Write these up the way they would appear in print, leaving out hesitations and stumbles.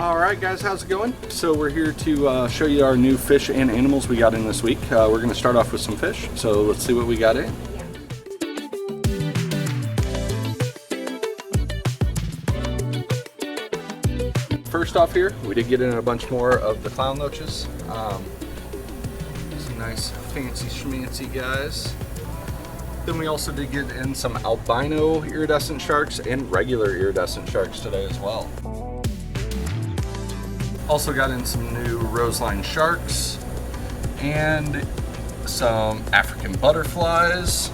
Alright guys, how's it going? So we're here to show you our new fish and animals we got in this week. We're going to start off with some fish, so let's see what we got in. First off here, we did get in a bunch more of the clown loaches. Some nice fancy schmancy guys. Then we also did get in some albino iridescent sharks and regular iridescent sharks today as well. Also got in some new roseline sharks and some African butterflies.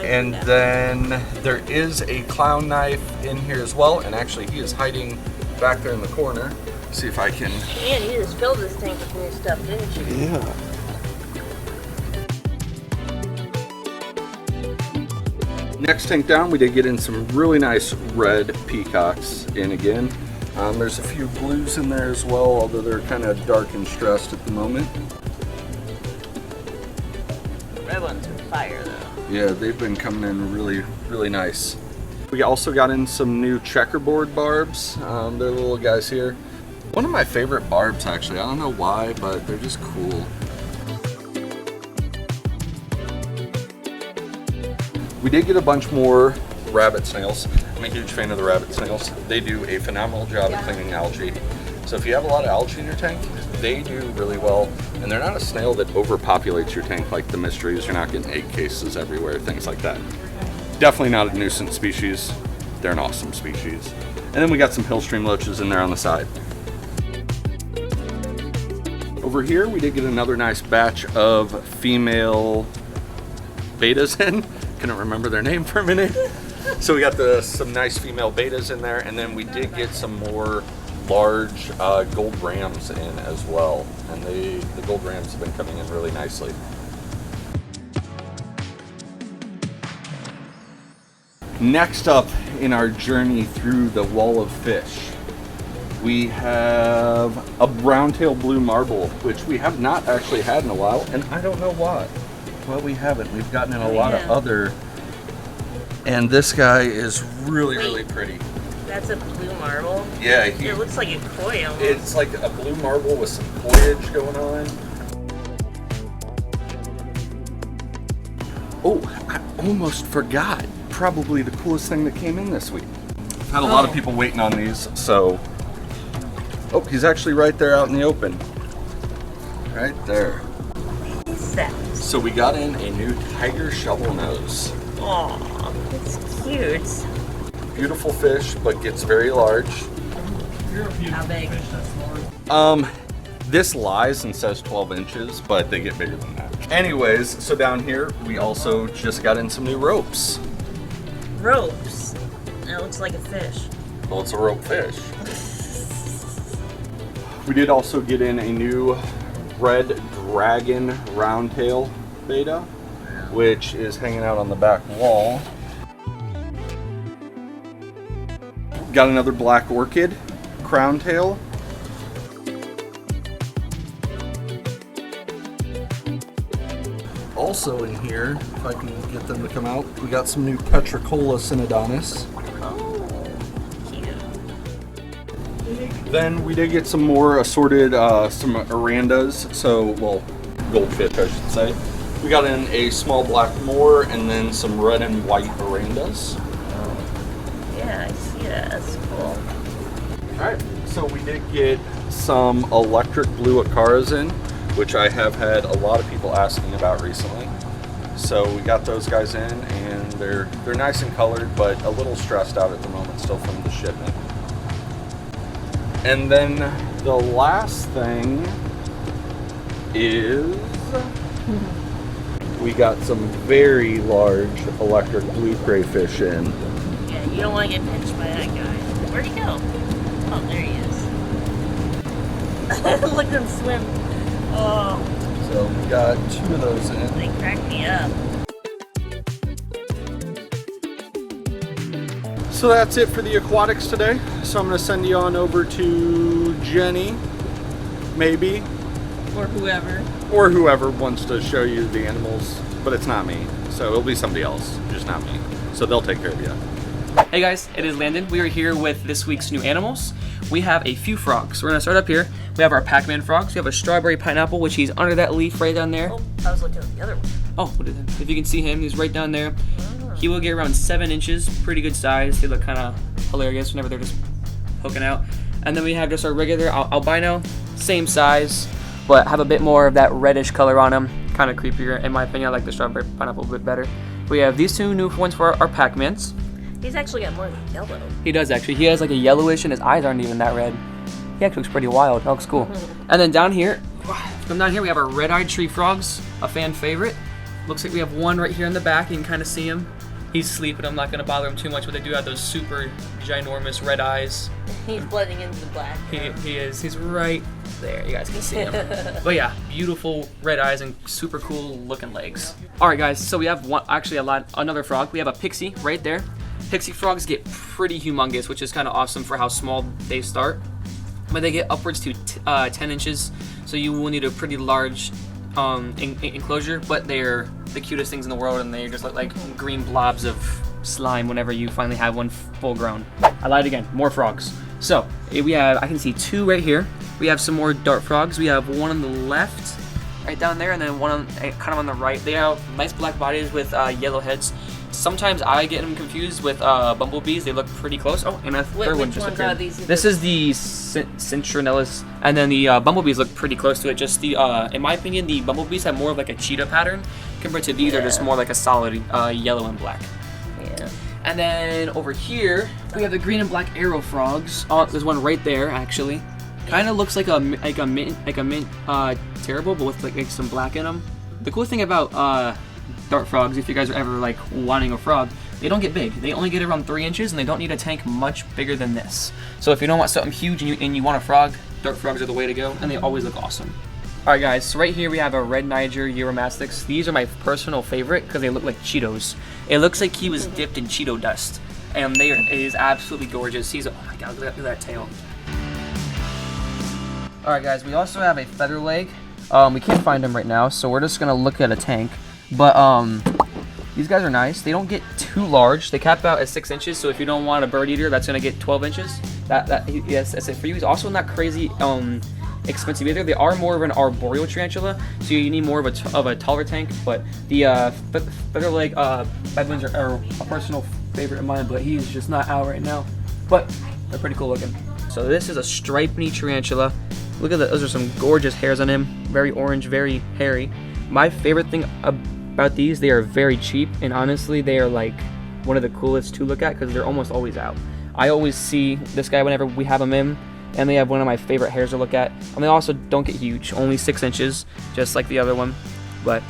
And then there is a clown knife in here as well, and actually he is hiding back there in the corner. See if I can. Man, you just filled this tank with new stuff, didn't you? Yeah. Next tank down, we did get in some really nice red peacocks in again. There's a few blues in there as well, although they're kind of dark and stressed at the moment. The red ones are fire though. Yeah, they've been coming in really nice. We also got in some new checkerboard barbs. They're little guys here. One of my favorite barbs actually. I don't know why, but they're just cool. We did get a bunch more rabbit snails. I'm a huge fan of the rabbit snails. They do a phenomenal job at cleaning algae. So if you have a lot of algae in your tank, they do really well. And they're not a snail that overpopulates your tank like the mysteries. You're not getting egg cases everywhere, things like that. Definitely not a nuisance species. They're an awesome species. And then we got some hillstream loaches in there on the side. Over here, we did get another nice batch of female betas in. Couldn't remember their name for a minute. So we got some nice female betas in there, and then we did get some more large gold rams in as well, and the gold rams have been coming in really nicely. Next up in our journey through the wall of fish, we have a brown-tail blue marble, which we have not actually had in a while, and I don't know why. Well, we haven't. We've gotten in a lot of other, and this guy is really pretty. That's a blue marble? Yeah. It looks like a koi almost. It's like a blue marble with some foliage going on. Oh, I almost forgot. Probably the coolest thing that came in this week. I've had a lot of people waiting on these, so. Oh, he's actually right there out in the open. Right there. So we got in a new tiger shovel nose. Aw, it's cute. Beautiful fish, but gets very large. How big? This lies and says 12 inches, but they get bigger than that. Anyways, so down here, we also just got in some new ropes. Ropes? It looks like a fish. Well, it's a rope fish. We did also get in a new red dragon roundtail beta, which is hanging out on the back wall. Got another black orchid crown tail. Also in here, if I can get them to come out, we got some new Petricola Synodontis. Oh, cute. Then we did get some more assorted, some Arandas, well, goldfish I should say. We got in a small black moor and then some red and white Arandas. Yeah, I see that. That's cool. Alright, so we did get some electric blue Acaras in, which I have had a lot of people asking about recently. So we got those guys in, and they're nice and colored, but a little stressed out at the moment still from the shipment. And then the last thing is we got some very large electric blue crayfish in. Yeah, you don't want to get pinched by that guy. Where'd he go? Oh, there he is. Look at him swim. Oh. So we got 2 of those in. They cracked me up. So that's it for the aquatics today. So I'm going to send you on over to Jenny, maybe. Or whoever. Or whoever wants to show you the animals, but it's not me. So it'll be somebody else, just not me. So they'll take care of you. Hey guys, it is Landon. We are here with this week's new animals. We have a few frogs. We're gonna start up here. We have our Pac-Man frogs. We have a strawberry pineapple, which he's under that leaf right down there. Oh, I was looking at the other one. Oh, what is it? If you can see him, he's right down there. He will get around 7 inches, pretty good size. They look kind of hilarious whenever they're just poking out. And then we have just our regular albino, same size, but have a bit more of that reddish color on him. Kind of creepier, in my opinion. I like the strawberry pineapple a bit better. We have these two new ones for our Pac-Mans. He's actually got more than yellow. He does actually. He has like a yellowish and his eyes aren't even that red. He actually looks pretty wild. That looks cool. And then down here, come down here, we have our red-eyed tree frogs, a fan favorite. Looks like we have one right here in the back. You can kind of see him. He's sleeping. I'm not going to bother him too much, but they do have those super ginormous red eyes. He's blending into the black. He is. He's right there. You guys can see him. But yeah, beautiful red eyes and super cool looking legs. All right, guys. So we have another frog. We have a pixie right there. Pixie frogs get pretty humongous, which is kind of awesome for how small they start. But they get upwards to 10 inches, so you will need a pretty large enclosure. But they're the cutest things in the world, and they just look like green blobs of slime whenever you finally have one full grown. I lied again. More frogs. So we have, I can see 2 right here. We have some more dart frogs. We have one on the left, right down there, and then one kind of on the right. They have nice black bodies with yellow heads. Sometimes I get them confused with bumblebees. They look pretty close. Oh, and a third one just appeared. This is the citronellus, and then the bumblebees look pretty close to it. Just the, in my opinion, the bumblebees have more of like a cheetah pattern compared to these are just more like a solid yellow and black. Yeah. And then over here we have the green and black arrow frogs. Oh, there's one right there actually. Kind of looks like a mint terrible, but with like some black in them. The cool thing about dart frogs, if you guys are ever like wanting a frog, they don't get big. They only get around 3 inches, and they don't need a tank much bigger than this. So if you don't want something huge and you want a frog, dart frogs are the way to go, and they always look awesome. All right, guys. So right here we have a red Niger Uromastyx. These are my personal favorite because they look like Cheetos. It looks like he was dipped in Cheeto dust, and it is absolutely gorgeous. Oh my God, look at that tail. All right, guys. We also have a feather leg. We can't find him right now, so we're just gonna look at a tank. But these guys are nice. They don't get too large. They cap out at 6 inches. So if you don't want a bird eater, that's gonna get 12 inches. Yes, that's it for you. He's also not crazy expensive either. They are more of an arboreal tarantula, so you need more of a taller tank. But the feather leg baboons are a personal favorite of mine, but he's just not out right now. But they're pretty cool looking. So this is a striped knee tarantula. Look at that. Those are some gorgeous hairs on him. Very orange, very hairy. My favorite thing about these, they are very cheap, and honestly, they are like one of the coolest to look at because they're almost always out. I always see this guy whenever we have him in, and they have one of my favorite hairs to look at. And they also don't get huge, only 6 inches, just like the other one. But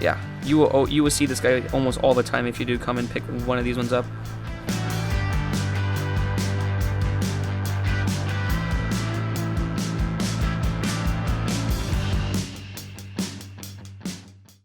yeah, you will see this guy almost all the time if you do come and pick one of these ones up.